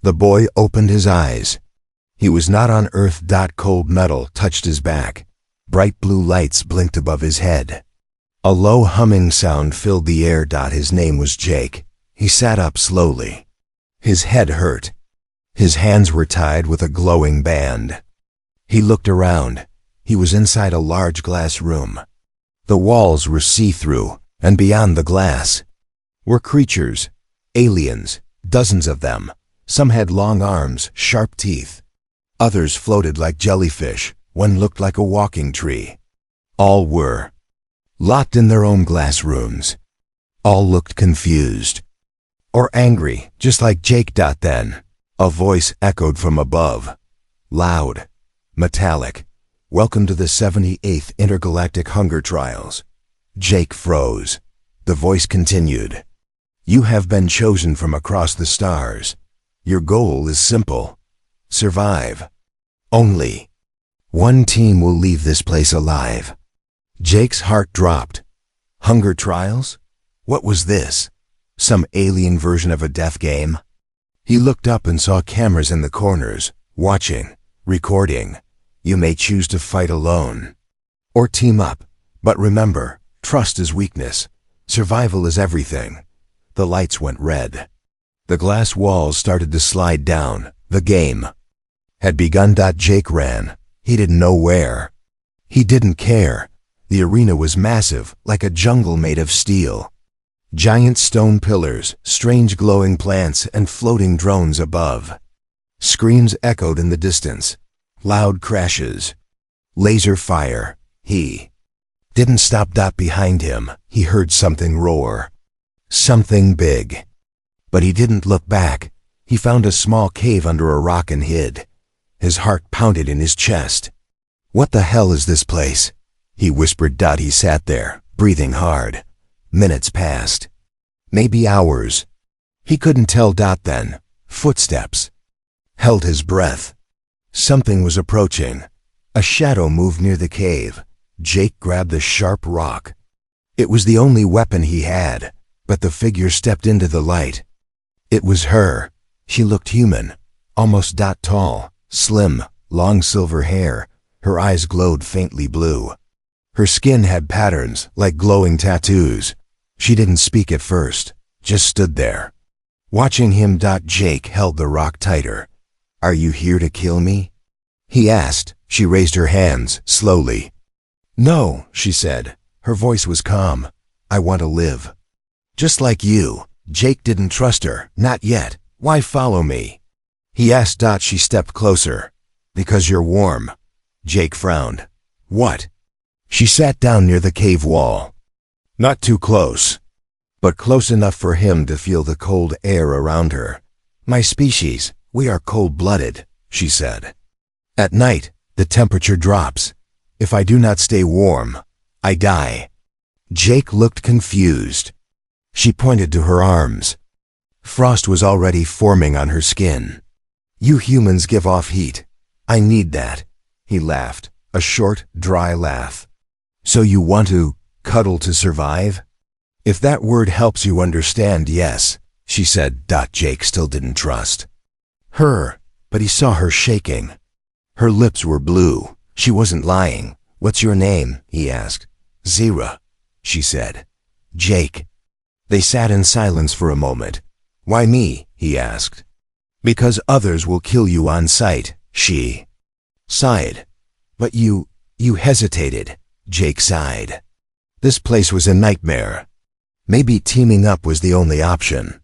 The boy opened his eyes. He was not on Earth. Cold metal touched his back. Bright blue lights blinked above his head. A low humming sound filled the air. His name was Jake. He sat up slowly. His head hurt. His hands were tied with a glowing band. He looked around. He was inside a large glass room. The walls were see-through, and beyond the glass were creatures, aliens, dozens of them. Some had long arms, sharp teeth. Others floated like jellyfish. One looked like a walking tree. All were locked in their own glass rooms. All looked confused. Or angry, just like Jake. Then a voice echoed from above. Loud, metallic. Welcome to the 78th Intergalactic Hunger Trials. Jake froze. The voice continued. You have been chosen from across the stars. Your goal is simple. Survive. Only one team will leave this place alive. Jake's heart dropped. Hunger Trials? What was this? Some alien version of a death game? He looked up and saw cameras in the corners, watching, recording. You may choose to fight alone or team up, but remember, trust is weakness. Survival is everything. The lights went red. The glass walls started to slide down. The game had begun. Jake ran. He didn't know where. He didn't care. The arena was massive, like a jungle made of steel. Giant stone pillars, strange glowing plants, and floating drones above. Screams echoed in the distance. Loud crashes. Laser fire. He didn't stop. Behind him, he heard something roar. Something big. But he didn't look back. He found a small cave under a rock and hid. His heart pounded in his chest. What the hell is this place? He whispered. He sat there, breathing hard. Minutes passed. Maybe hours. He couldn't tell. Then footsteps. Held his breath. Something was approaching. A shadow moved near the cave. Jake grabbed the sharp rock. It was the only weapon he had, but the figure stepped into the light. It was her. She looked human, almost tall, slim, long silver hair. Her eyes glowed faintly blue. Her skin had patterns like glowing tattoos. She didn't speak at first, just stood there, watching him. Jake held the rock tighter. Are you here to kill me? He asked. She raised her hands, slowly. No, she said. Her voice was calm. I want to live. Just like you. Jake didn't trust her, not yet. Why follow me? He asked. She stepped closer. Because you're warm. Jake frowned. What? She sat down near the cave wall. Not too close, but close enough for him to feel the cold air around her. My species, we are cold-blooded, she said. At night, the temperature drops. If I do not stay warm, I die. Jake looked confused. She pointed to her arms. Frost was already forming on her skin. You humans give off heat. I need that. He laughed, a short, dry laugh. So you want to cuddle to survive? If that word helps you understand, yes, she said. Jake still didn't trust her, but he saw her shaking. Her lips were blue. She wasn't lying. What's your name? He asked. Zira, she said. Jake. They sat in silence for a moment. Why me? He asked. Because others will kill you on sight, she sighed. But you hesitated. Jake sighed. This place was a nightmare. Maybe teaming up was the only option.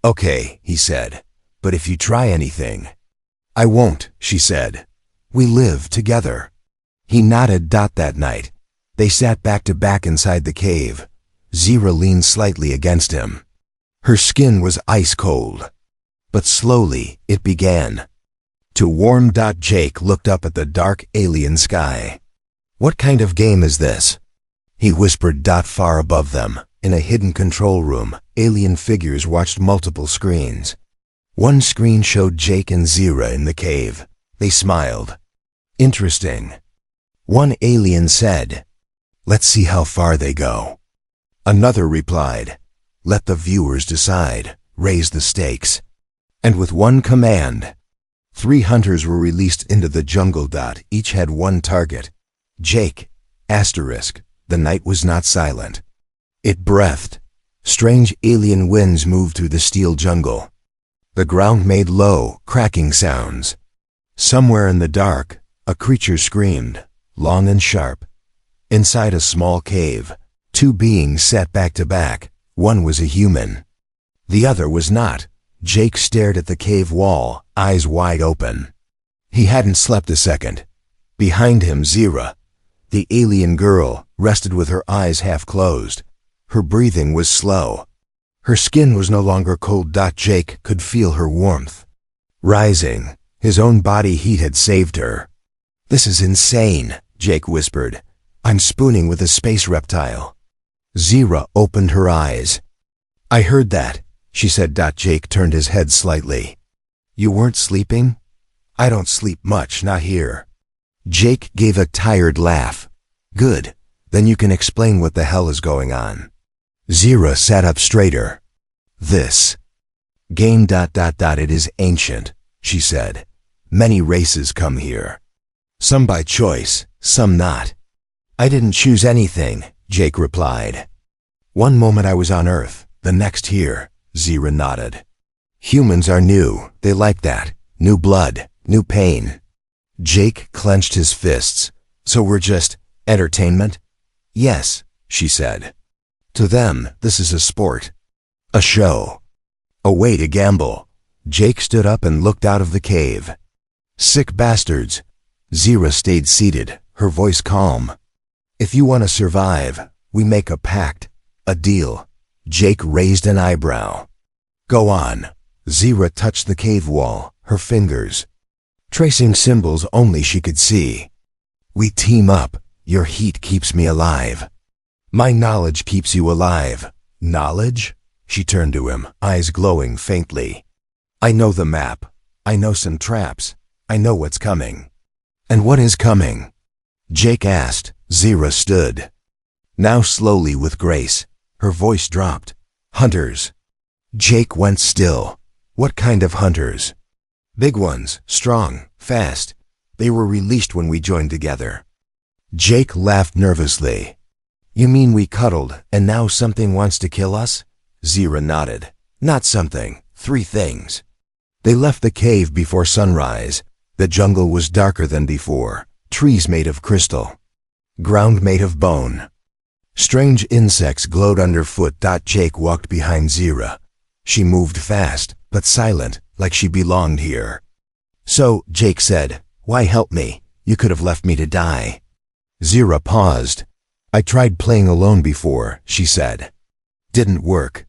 Okay, he said, but if you try anything. I won't, she said. We live together. He nodded. That night, they sat back to back inside the cave. Zira leaned slightly against him. Her skin was ice cold. But slowly, it began to warm. Jake looked up at the dark alien sky. What kind of game is this? He whispered. Far above them, in a hidden control room, alien figures watched multiple screens. One screen showed Jake and Zira in the cave. They smiled. Interesting. One alien said, let's see how far they go. Another replied, let the viewers decide, raise the stakes. And with one command, 3 hunters were released into the jungle. Each had one target. Jake, asterisk, the night was not silent. It breathed. Strange alien winds moved through the steel jungle. The ground made low, cracking sounds. Somewhere in the dark, a creature screamed, long and sharp. Inside a small cave, 2 beings sat back to back. One was a human. The other was not. Jake stared at the cave wall, eyes wide open. He hadn't slept a second. Behind him, Zira, the alien girl, rested with her eyes half closed. Her breathing was slow. Her skin was no longer cold. Jake could feel her warmth rising. His own body heat had saved her. "This is insane," Jake whispered. "I'm spooning with a space reptile." Zira opened her eyes. "I heard that," she said. Jake turned his head slightly. "You weren't sleeping?" "I don't sleep much, not here." Jake gave a tired laugh. "Good. Then you can explain what the hell is going on." Zira sat up straighter. "This game ... it is ancient," she said. "Many races come here. Some by choice, some not." "I didn't choose anything," Jake replied. "One moment I was on Earth, the next here," Zira nodded. "Humans are new. They like that. New blood, new pain." Jake clenched his fists. "So we're just entertainment?" "Yes," she said. "To them, this is a sport. A show. A way to gamble." Jake stood up and looked out of the cave. "Sick bastards." Zira stayed seated, her voice calm. "If you want to survive, we make a pact, a deal." Jake raised an eyebrow. "Go on." Zira touched the cave wall, her fingers tracing symbols only she could see. "We team up. Your heat keeps me alive. My knowledge keeps you alive." "Knowledge?" She turned to him, eyes glowing faintly. "I know the map. I know some traps. I know what's coming." "And what is coming?" Jake asked. Zira stood. Now slowly with grace, her voice dropped. "Hunters." Jake went still. "What kind of hunters?" "Big ones, strong, fast. They were released when we joined together." Jake laughed nervously. "You mean we cuddled, and now something wants to kill us?" Zira nodded. "Not something, 3 things. They left the cave before sunrise. The jungle was darker than before. Trees made of crystal. Ground made of bone. Strange insects glowed underfoot. Jake walked behind Zira. She moved fast, but silent, like she belonged here. "So," Jake said, "why help me? You could have left me to die." Zira paused. "I tried playing alone before," she said. "Didn't work.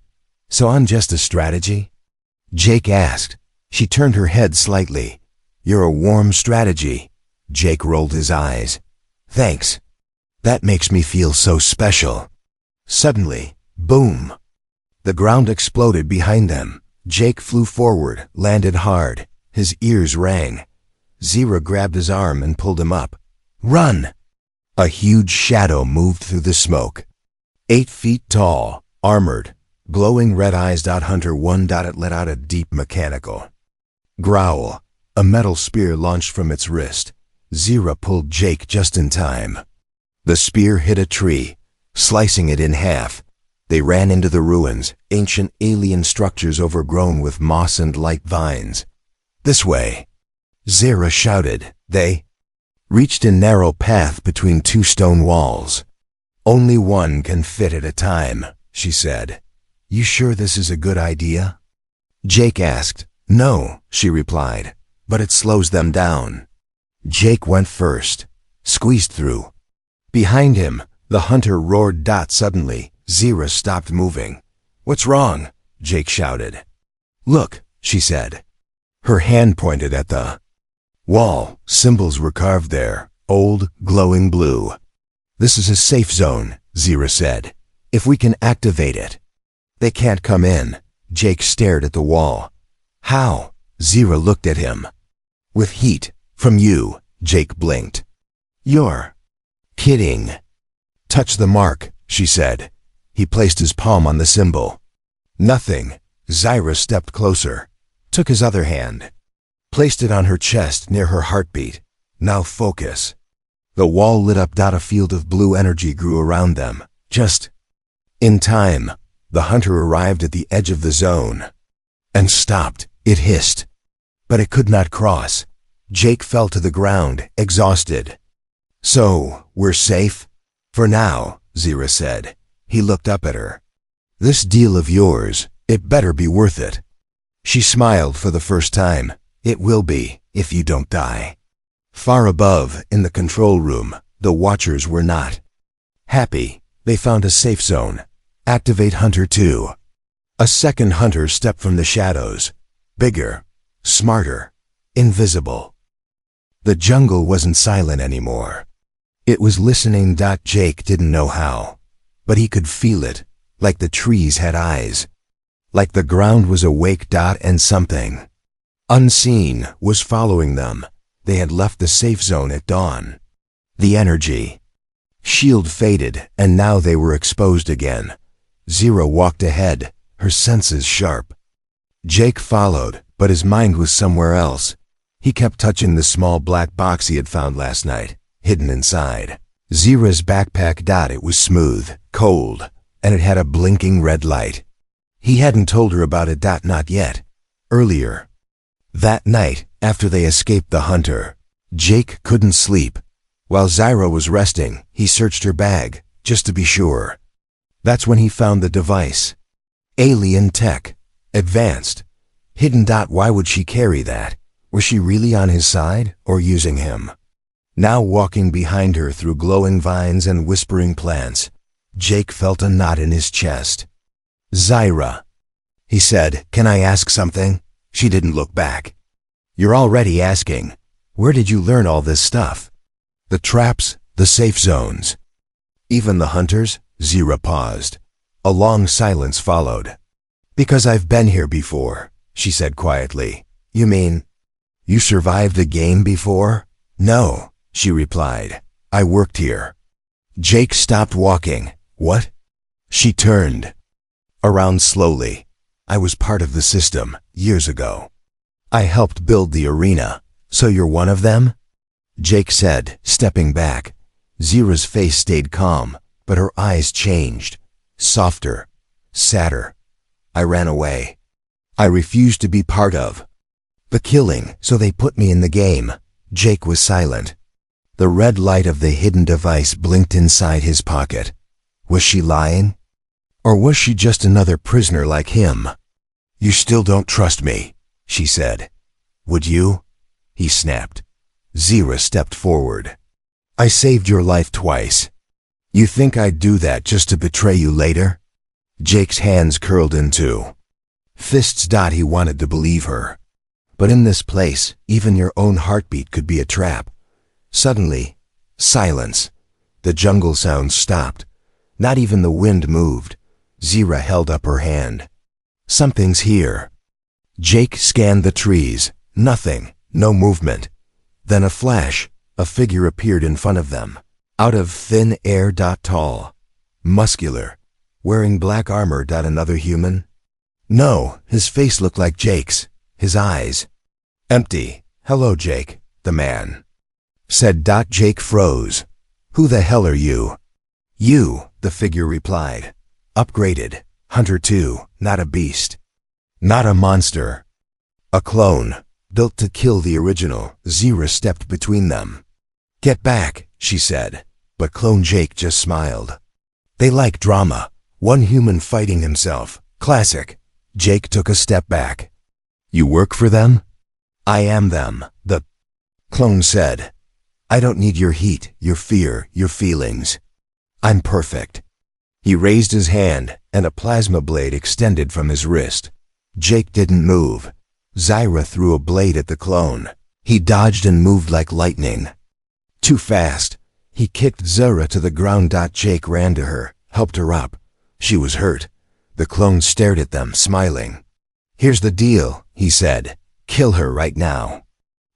So I'm just a strategy?" Jake asked. She turned her head slightly. "You're a warm strategy." Jake rolled his eyes. "Thanks. That makes me feel so special." Suddenly, boom! The ground exploded behind them. Jake flew forward, landed hard. His ears rang. Zira grabbed his arm and pulled him up. "Run!" A huge shadow moved through the smoke. 8 feet tall, armored, glowing red eyes. Hunter 1. It let out a deep mechanical growl. A metal spear launched from its wrist. Zira pulled Jake just in time. The spear hit a tree, slicing it in half. They ran into the ruins, ancient alien structures overgrown with moss and light vines. "This way!" Zira shouted. They reached a narrow path between 2 stone walls. "Only one can fit at a time," she said. "You sure this is a good idea?" Jake asked. "No," she replied, "but it slows them down." Jake went first, squeezed through. Behind him, the hunter roared. Suddenly, Zira stopped moving. "What's wrong?" Jake shouted. "Look," she said. Her hand pointed at the wall. Symbols were carved there, old, glowing blue. "This is a safe zone," Zira said. "If we can activate it." "They can't come in." Jake stared at the wall. "How?" Zira looked at him. "With heat. From you." Jake blinked. "You're kidding." "Touch the mark," she said. He placed his palm on the symbol. Nothing. Zira stepped closer. took his other hand, placed it on her chest near her heartbeat. Now focus. The wall lit up. A field of blue energy grew around them. Just in time, the hunter arrived at the edge of the zone and stopped. It hissed, but it could not cross. Jake fell to the ground, exhausted. So, we're safe? For now, Zira said. He looked up at her. This deal of yours, it better be worth it. She smiled for the first time. It will be, if you don't die. Far above, in the control room, the Watchers were not happy. They found a safe zone. Activate Hunter 2. A second hunter stepped from the shadows. Bigger, smarter, invisible. The jungle wasn't silent anymore. It was listening. Jake didn't know how, but he could feel it, like the trees had eyes, like the ground was awake. And something unseen was following them. They had left the safe zone at dawn. The energy shield faded, and now they were exposed again. Zira walked ahead, her senses sharp. Jake followed, but his mind was somewhere else. He kept touching the small black box he had found last night, hidden inside Zira's backpack. It was smooth, cold, and it had a blinking red light. He hadn't told her about it. Not yet. Earlier that night, after they escaped the hunter, Jake couldn't sleep. While Zira was resting, he searched her bag, just to be sure. That's when he found the device. Alien tech. Advanced. Hidden. Why would she carry that? Was she really on his side, or using him? Now walking behind her through glowing vines and whispering plants, Jake felt a knot in his chest. Zira, he said, can I ask something? She didn't look back. You're already asking. Where did you learn all this stuff? The traps, the safe zones. Even the hunters? Zira paused. A long silence followed. Because I've been here before, she said quietly. You mean, you survived a game before? No, she replied. I worked here. Jake stopped walking. What? She turned around slowly. I was part of the system, years ago. I helped build the arena. So you're one of them? Jake said, stepping back. Zira's face stayed calm, but her eyes changed. Softer, sadder. I ran away. I refused to be part of the killing, so they put me in the game. Jake was silent. The red light of the hidden device blinked inside his pocket. Was she lying? Or was she just another prisoner like him? You still don't trust me, she said. Would you? He snapped. Zira stepped forward. I saved your life twice. You think I'd do that just to betray you later? Jake's hands curled into fists. He wanted to believe her. But in this place, even your own heartbeat could be a trap. Suddenly, silence. The jungle sounds stopped. Not even the wind moved. Zira held up her hand. Something's here. Jake scanned the trees. Nothing. No movement. Then a flash. A figure appeared in front of them. Out of thin air. Tall. Muscular. Wearing black armor. Another human? No, his face looked like Jake's. His eyes empty. Hello, Jake, the man said. Jake froze. Who the hell are you? You, the figure replied. Upgraded. Hunter 2, not a beast. Not a monster. A clone, built to kill the original. Zira stepped between them. Get back, she said, but clone Jake just smiled. They like drama. One human fighting himself. Classic. Jake took a step back. You work for them? I am them, the clone said. I don't need your heat, your fear, your feelings. I'm perfect. He raised his hand, and a plasma blade extended from his wrist. Jake didn't move. Zira threw a blade at the clone. He dodged and moved like lightning. Too fast. He kicked Zira to the ground. Jake ran to her, helped her up. She was hurt. The clone stared at them, smiling. Here's the deal, he said. Kill her right now.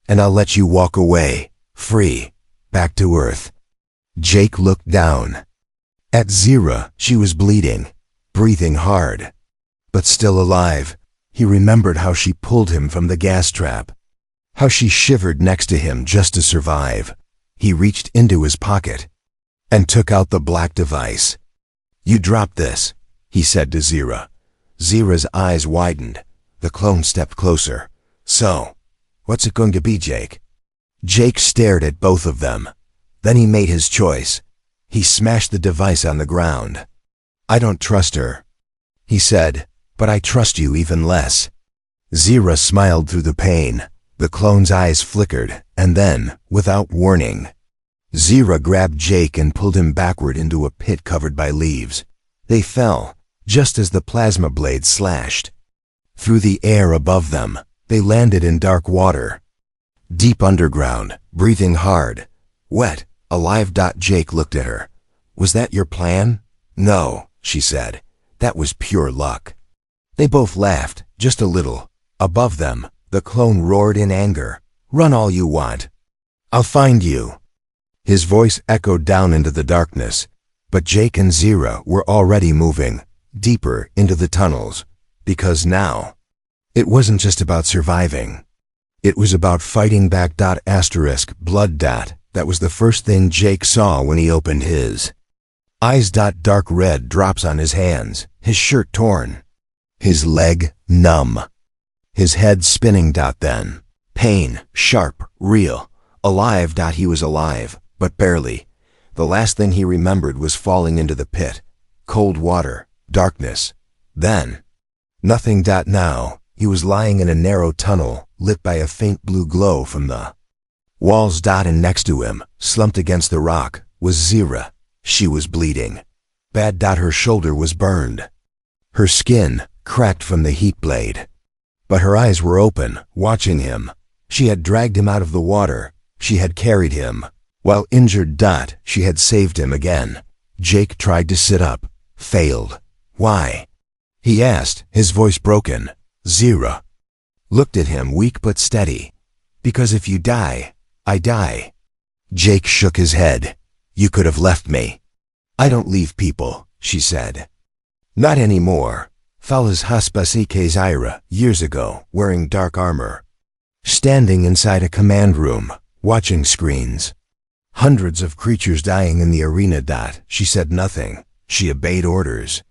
And I'll let you walk away, free, back to Earth. Jake looked down. At Zira, she was bleeding, breathing hard, but still alive. He remembered how she pulled him from the gas trap, how she shivered next to him just to survive. He reached into his pocket and took out the black device. "You dropped this," he said to Zira. Zira's eyes widened. The clone stepped closer. "So, what's it going to be, Jake?" Jake stared at both of them. Then he made his choice. He smashed the device on the ground. "I don't trust her," he said, "but I trust you even less." Zira smiled through the pain. The clone's eyes flickered, and then, without warning, Zira grabbed Jake and pulled him backward into a pit covered by leaves. They fell, just as the plasma blade slashed. Through the air above them, they landed in dark water. Deep underground, breathing hard, wet, alive. Jake looked at her. "Was that your plan?" "No," she said. "That was pure luck." They both laughed, just a little. Above them, the clone roared in anger. "Run all you want. I'll find you." His voice echoed down into the darkness, but Jake and Zira were already moving, deeper into the tunnels, because now, it wasn't just about surviving. It was about fighting back. Blood. That was the first thing Jake saw when he opened his eyes. Dark red drops on his hands, his shirt torn, his leg numb, his head spinning. Then, pain, sharp, real, alive. He was alive, but barely. The last thing he remembered was falling into the pit. Cold water, darkness. Then, nothing. Now, he was lying in a narrow tunnel, lit by a faint blue glow from the walls. And next to him, slumped against the rock, was Zira. She was bleeding bad. Her shoulder was burned, her skin cracked from the heat blade. But her eyes were open, watching him. She had dragged him out of the water. She had carried him. While injured. She had saved him again. Jake tried to sit up, failed. "Why?" he asked, his voice broken. Zira looked at him, weak but steady. "Because if you die, I die." Jake shook his head. "You could have left me." "I don't leave people," she said. "Not anymore. Falas Haspasike Zaira, years ago, wearing dark armor. Standing inside a command room, watching screens. Hundreds of creatures dying in the arena. She said nothing. She obeyed orders.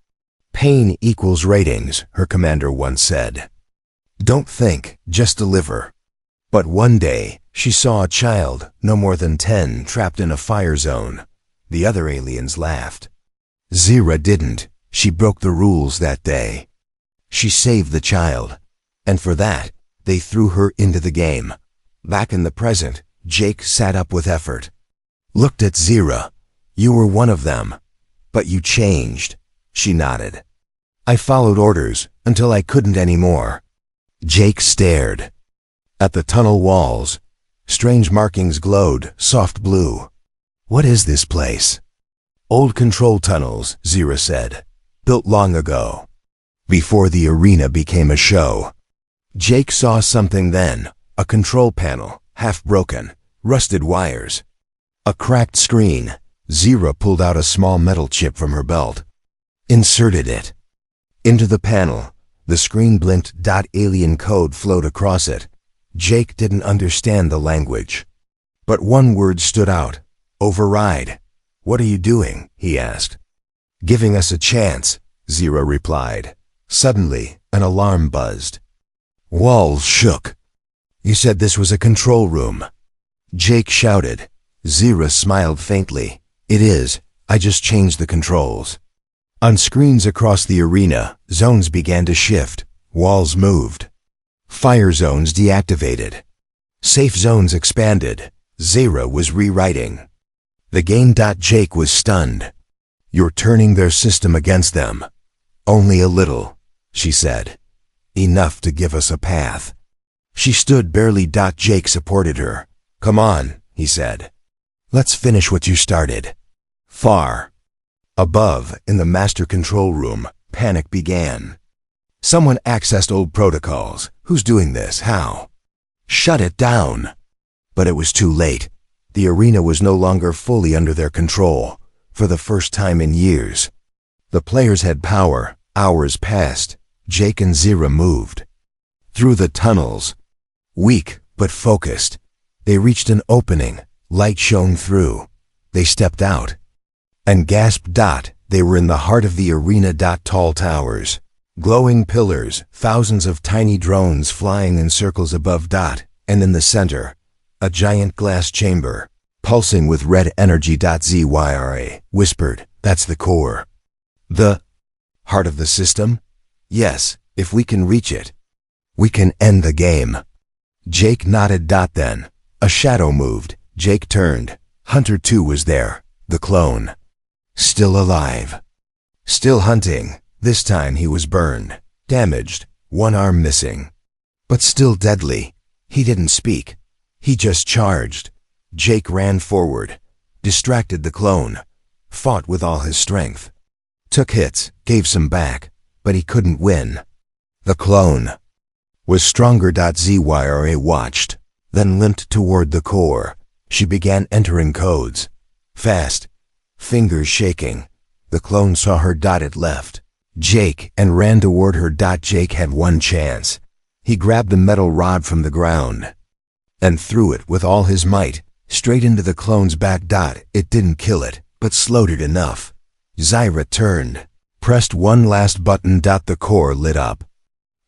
Pain equals ratings, her commander once said. Don't think, just deliver. But one day, she saw a child, no more than 10, trapped in a fire zone. The other aliens laughed. Zira didn't. She broke the rules that day. She saved the child. And for that, they threw her into the game. Back in the present, Jake sat up with effort. Looked at Zira. You were one of them. But you changed. She nodded. I followed orders until I couldn't anymore. Jake stared. At the tunnel walls, strange markings glowed, soft blue. What is this place? Old control tunnels, Zira said. Built long ago. Before the arena became a show. Jake saw something then. A control panel, half broken, rusted wires. A cracked screen. Zira pulled out a small metal chip from her belt. Inserted it. Into the panel. The screen blinked. Alien code flowed across it. Jake didn't understand the language. But one word stood out. Override. What are you doing? He asked. Giving us a chance, Zira replied. Suddenly, an alarm buzzed. Walls shook. You said this was a control room. Jake shouted. Zira smiled faintly. It is. I just changed the controls. On screens across the arena, zones began to shift. Walls moved. Fire zones deactivated. Safe zones expanded. Zira was rewriting. The game. Jake was stunned. You're turning their system against them. Only a little, she said. Enough to give us a path. She stood barely. Jake supported her. Come on, he said. Let's finish what you started. Far above, in the master control room, panic began. Someone accessed old protocols. Who's doing this? How? Shut it down. But it was too late. The arena was no longer fully under their control, for the first time in years. The players had power. Hours passed. Jake and Zira moved. Through the tunnels, weak but focused, they reached an opening. Light shone through. They stepped out and gasped. They were in the heart of the arena. Tall towers, glowing pillars, thousands of tiny drones flying in circles above. And in the center, a giant glass chamber, pulsing with red energy. Zyra whispered, "That's the core. The heart of the system? Yes, if we can reach it, we can end the game." Jake nodded. Then a shadow moved. Jake turned. Hunter 2 was there, the clone. Still alive. Still hunting. This time he was burned, damaged, one arm missing. But still deadly. He didn't speak. He just charged. Jake ran forward, distracted the clone, fought with all his strength. Took hits, gave some back, but he couldn't win. The clone was stronger. Zyra watched, then limped toward the core. She began entering codes. Fast, fingers shaking. The clone saw her. It left Jake and ran toward her. Jake had one chance. He grabbed the metal rod from the ground and threw it with all his might, straight into the clone's back. It didn't kill it, but slowed it enough. Zyra turned, pressed one last button. The core lit up.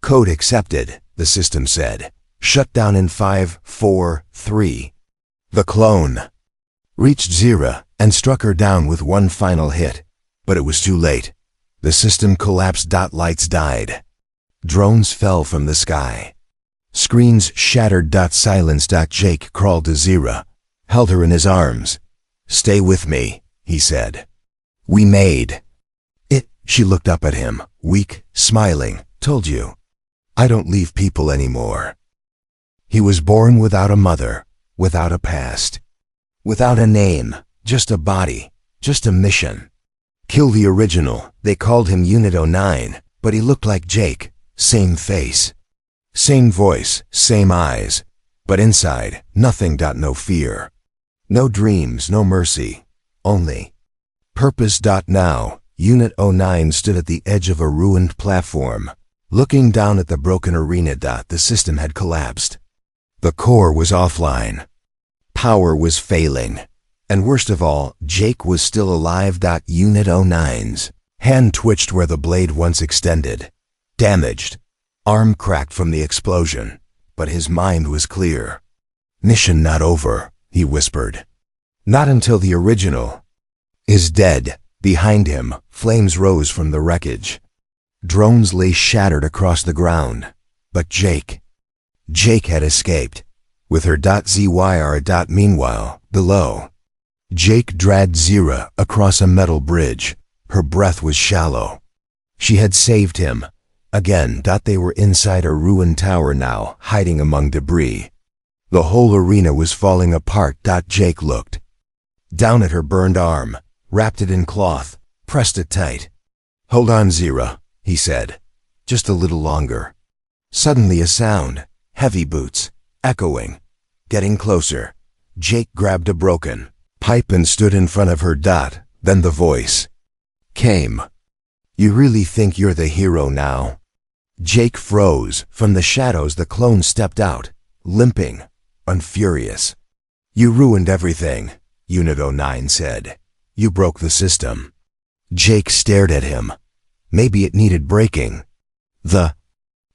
"Code accepted," the system said. "Shut down in 5, 4, 3. The clone reached Zyra and struck her down with one final hit, but it was too late. The system collapsed. Lights died. Drones fell from the sky. Screens shattered. Silence. Jake crawled to Zyra, held her in his arms. "Stay with me," he said. "We made it." She looked up at him, weak, smiling. "Told you. I don't leave people anymore." He was born without a mother, without a past, without a name, just a body, just a mission. Kill the original. They called him Unit 09, but he looked like Jake. Same face, same voice, same eyes, but inside, nothing. No fear, no dreams, no mercy, only purpose. Now, Unit 09 stood at the edge of a ruined platform, looking down at the broken arena. The system had collapsed. The core was offline. Power was failing. And worst of all, Jake was still alive. Unit 09's hand twitched where the blade once extended. Damaged. Arm cracked from the explosion. But his mind was clear. "Mission not over," he whispered. "Not until the original is dead." Behind him, flames rose from the wreckage. Drones lay shattered across the ground. But Jake had escaped, with her. Zyra. Meanwhile, below, Jake dragged Zyra across a metal bridge. Her breath was shallow. She had saved him. Again. They were inside a ruined tower now, hiding among debris. The whole arena was falling apart. Jake looked down at her burned arm, wrapped it in cloth, pressed it tight. "Hold on, Zyra," he said. "Just a little longer." Suddenly a sound, heavy boots, echoing, getting closer. Jake grabbed a broken pipe and stood in front of her. Then the voice came. "You really think you're the hero now?" Jake froze. From the shadows the clone stepped out, limping, unfurious. "You ruined everything," Unit 09 said. "You broke the system." Jake stared at him. Maybe it needed breaking. The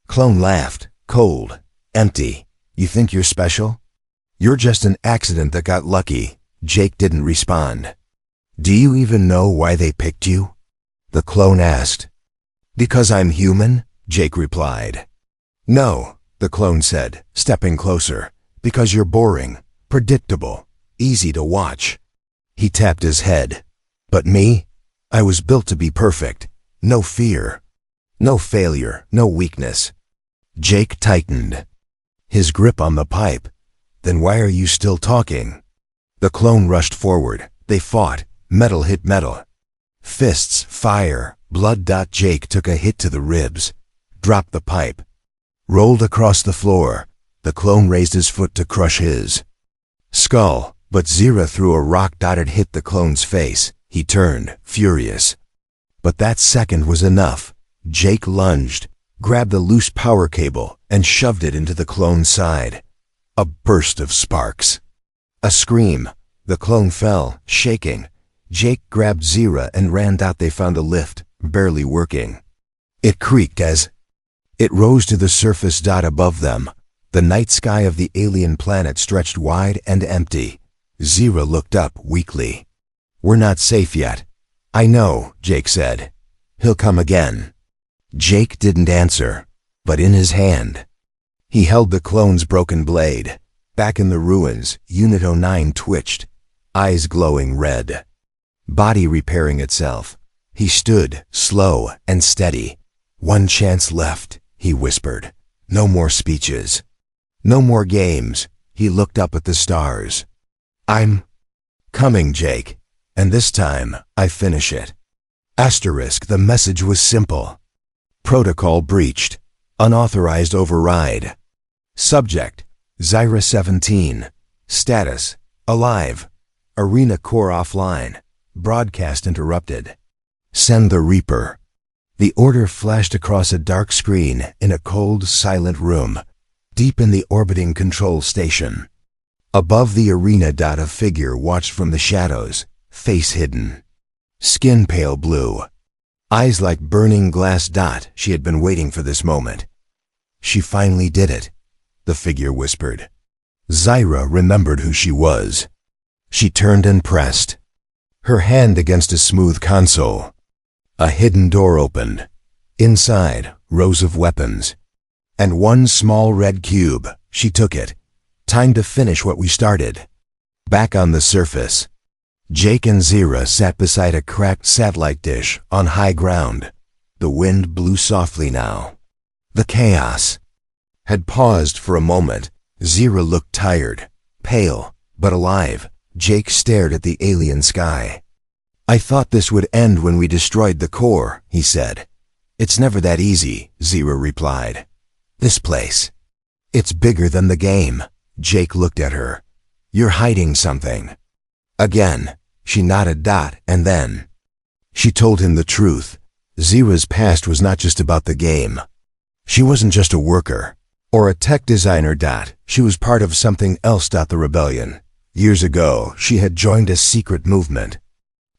clone laughed, cold, empty. "You think you're special? You're just an accident that got lucky." Jake didn't respond. "Do you even know why they picked you?" the clone asked. "Because I'm human?" Jake replied. "No," the clone said, stepping closer. "Because you're boring, predictable, easy to watch." He tapped his head. "But me? I was built to be perfect. No fear, no failure, no weakness." Jake tightened his grip on the pipe. "Then why are you still talking?" The clone rushed forward. They fought. Metal hit metal. Fists, fire, blood. Jake took a hit to the ribs, dropped the pipe, rolled across the floor. The clone raised his foot to crush his skull, but Zyra threw a rock. It hit the clone's face. He turned, furious. But that second was enough. Jake lunged, grabbed the loose power cable, and shoved it into the clone's side. A burst of sparks. A scream. The clone fell, shaking. Jake grabbed Zira and ran out. They found a lift, barely working. It creaked as it rose to the surface. Above them, the night sky of the alien planet stretched wide and empty. Zira looked up weakly. "We're not safe yet." "I know," Jake said. "He'll come again." Jake didn't answer, but in his hand, he held the clone's broken blade. Back in the ruins, Unit 09 twitched, eyes glowing red. Body repairing itself. He stood, slow and steady. "One chance left," he whispered. "No more speeches. No more games." He looked up at the stars. "I'm coming, Jake. And this time, I finish it." Asterisk, the message was simple. Protocol breached. Unauthorized override. Subject, Zyra 17. Status, alive. Arena core offline. Broadcast interrupted. Send the Reaper. The order flashed across a dark screen in a cold, silent room, deep in the orbiting control station. Above the arena, a figure watched from the shadows, face hidden. Skin pale blue. Eyes like burning glass. She had been waiting for this moment. "She finally did it," the figure whispered. Zyra remembered who she was. She turned and pressed her hand against a smooth console. A hidden door opened. Inside, rows of weapons. And one small red cube. She took it. "Time to finish what we started." Back on the surface, Jake and Zyra sat beside a cracked satellite dish on high ground. The wind blew softly now. The chaos had paused for a moment. Zyra looked tired, pale, but alive. Jake stared at the alien sky. "I thought this would end when we destroyed the core," he said. "It's never that easy," Zyra replied. "This place, it's bigger than the game." Jake looked at her. "You're hiding something." Again, she nodded. And then she told him the truth. Zyra's past was not just about the game. She wasn't just a worker or a tech designer. She was part of something else. The rebellion. Years ago, she had joined a secret movement.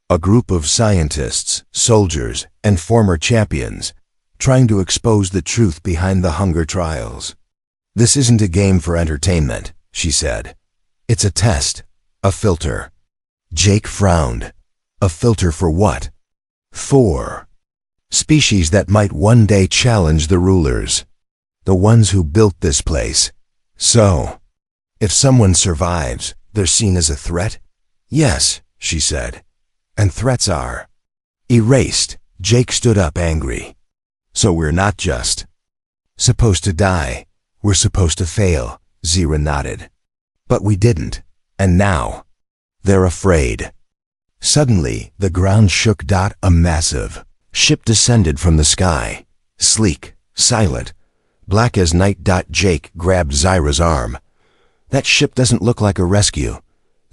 A group of scientists, soldiers, and former champions, trying to expose the truth behind the hunger trials. "This isn't a game for entertainment," she said. "It's a test, a filter." Jake frowned. "A filter for what?" "For species that might one day challenge the rulers. The ones who built this place. So, if someone survives, they're seen as a threat?" "Yes," she said. "And threats are erased." Jake stood up angry. "So we're not just supposed to die. We're supposed to fail." Zyra nodded. "But we didn't. And now they're afraid." Suddenly, the ground shook. A massive ship descended from the sky. Sleek, silent, black as night. Jake grabbed Zyra's arm. "That ship doesn't look like a rescue."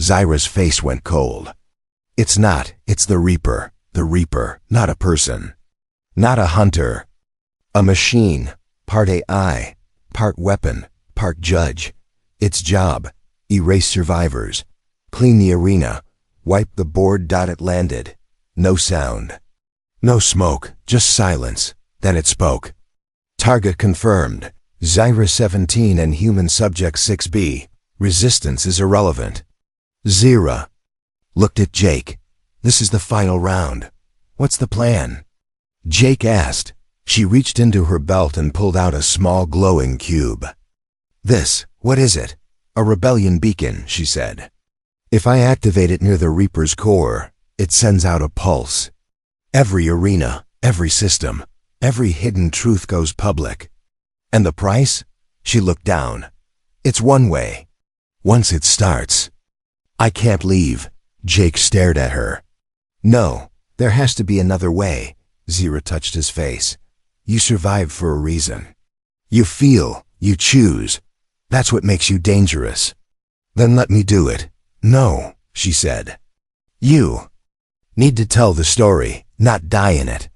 Zyra's face went cold. "It's not. It's the Reaper. The Reaper, not a person. Not a hunter. A machine. Part AI, part weapon, part judge. Its job, erase survivors. Clean the arena. Wipe the board. It landed. No sound. No smoke, just silence. Then it spoke. "Target confirmed. Zyra 17 and human subject 6B. Resistance is irrelevant." Zyra looked at Jake. "This is the final round. What's the plan?" Jake asked. She reached into her belt and pulled out a small glowing cube. What is it?" "A rebellion beacon," she said. "If I activate it near the Reaper's core, it sends out a pulse. Every arena, every system, every hidden truth goes public." "And the price?" She looked down. "It's one way. Once it starts, I can't leave." Jake stared at her. "No, there has to be another way." Zyra touched his face. "You survived for a reason. You feel, you choose. That's what makes you dangerous." "Then let me do it." "No," she said. "You need to tell the story, not die in it."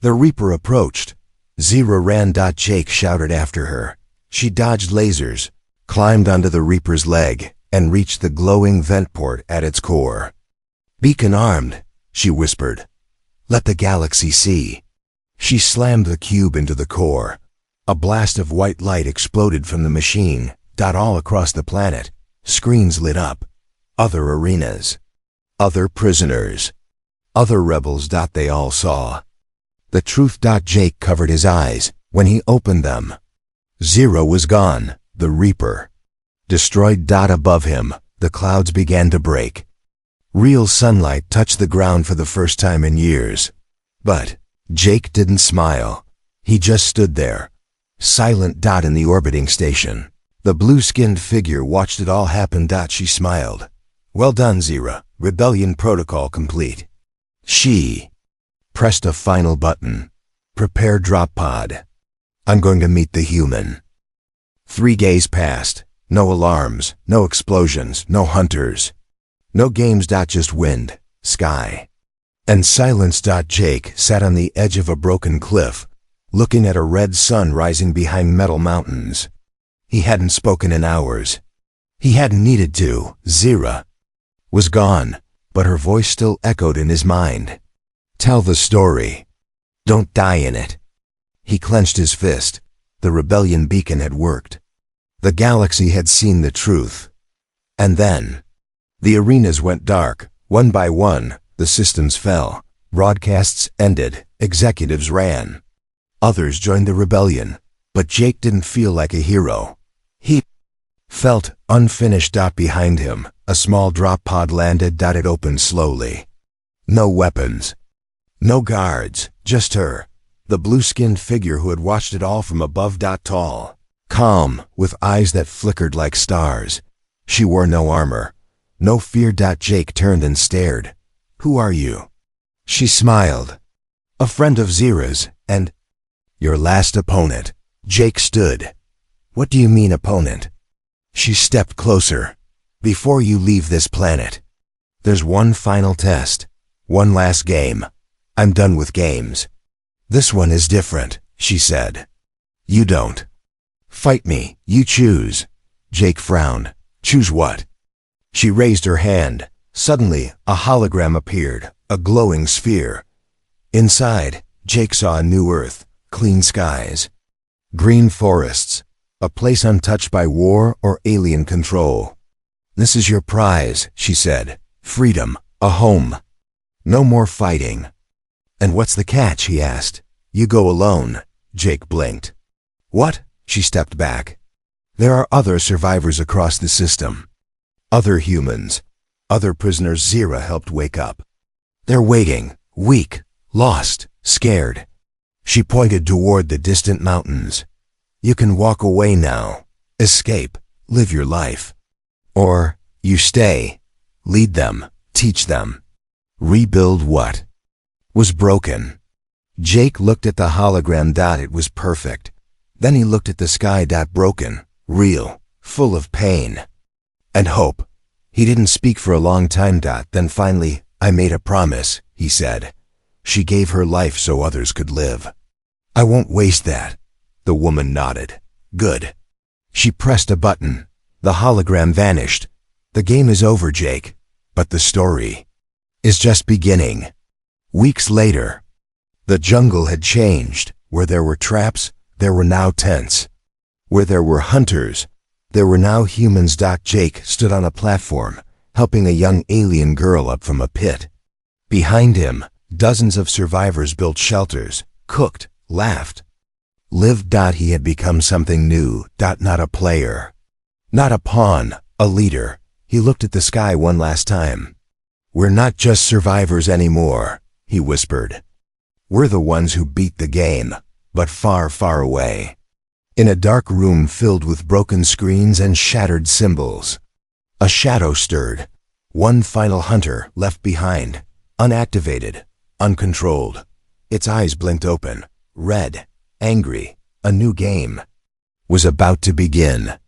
The Reaper approached. Zyra ran. Jake shouted after her. She dodged lasers, climbed onto the Reaper's leg, and reached the glowing vent port at its core. "Beacon armed," she whispered. "Let the galaxy see." She slammed the cube into the core. A blast of white light exploded from the machine, all across the planet. Screens lit up. Other arenas. Other prisoners. Other rebels. They all saw. The truth. Jake covered his eyes when he opened them. Zero was gone, the Reaper. Destroyed. Above him, the clouds began to break. Real sunlight touched the ground for the first time in years. But Jake didn't smile. He just stood there, silent. In the orbiting station. The blue-skinned figure watched it all happen. She smiled. "Well done, Zero. Rebellion protocol complete." She pressed a final button. "Prepare drop pod. I'm going to meet the human." 3 days passed. No alarms, no explosions, no hunters. No games. Just wind, sky, and silence. Jake sat on the edge of a broken cliff, looking at a red sun rising behind metal mountains. He hadn't spoken in hours. He hadn't needed to. Zira was gone, but her voice still echoed in his mind. "Tell the story. Don't die in it." He clenched his fist. The rebellion beacon had worked. The galaxy had seen the truth. And then the arenas went dark. One by one, the systems fell. Broadcasts ended. Executives ran. Others joined the rebellion. But Jake didn't feel like a hero. He felt unfinished. Behind him, a small drop pod landed. It opened slowly. No weapons. No guards. Just her. The blue-skinned figure who had watched it all from above. Tall. Calm, with eyes that flickered like stars. She wore no armor. No fear. Jake turned and stared. "Who are you?" She smiled. "A friend of Zira's, and your last opponent." Jake stood. "What do you mean, opponent?" She stepped closer. "Before you leave this planet, there's one final test. One last game. I'm done with games. This one is different," she said. "You don't fight me. You choose." Jake frowned. "Choose what?" She raised her hand. Suddenly, a hologram appeared, a glowing sphere. Inside, Jake saw a new Earth, clean skies, green forests, a place untouched by war or alien control. "This is your prize," she said. "Freedom, a home. No more fighting." "And what's the catch?" he asked. "You go alone." Jake blinked. "What?" She stepped back. "There are other survivors across the system. Other humans. Other prisoners Zira helped wake up. They're waiting, weak, lost, scared." She pointed toward the distant mountains. "You can walk away now. Escape. Live your life. Or you stay. Lead them. Teach them. Rebuild what was broken." Jake looked at the hologram. It was perfect. Then he looked at the sky. Broken, real, full of pain and hope. He didn't speak for a long time. Then finally, "I made a promise," he said. "She gave her life so others could live. I won't waste that." The woman nodded. "Good." She pressed a button. The hologram vanished. "The game is over, Jake. But the story is just beginning." Weeks later, the jungle had changed. Where there were traps, there were now tents. Where there were hunters, there were now humans. Jake stood on a platform, helping a young alien girl up from a pit. Behind him, dozens of survivors built shelters, cooked, laughed, lived. He had become something new. Not a player. Not a pawn, a leader. He looked at the sky one last time. "We're not just survivors anymore," he whispered. "We're the ones who beat the game, but far, far away." In a dark room filled with broken screens and shattered symbols, a shadow stirred. One final hunter left behind, unactivated, uncontrolled. Its eyes blinked open, red, angry. A new game was about to begin.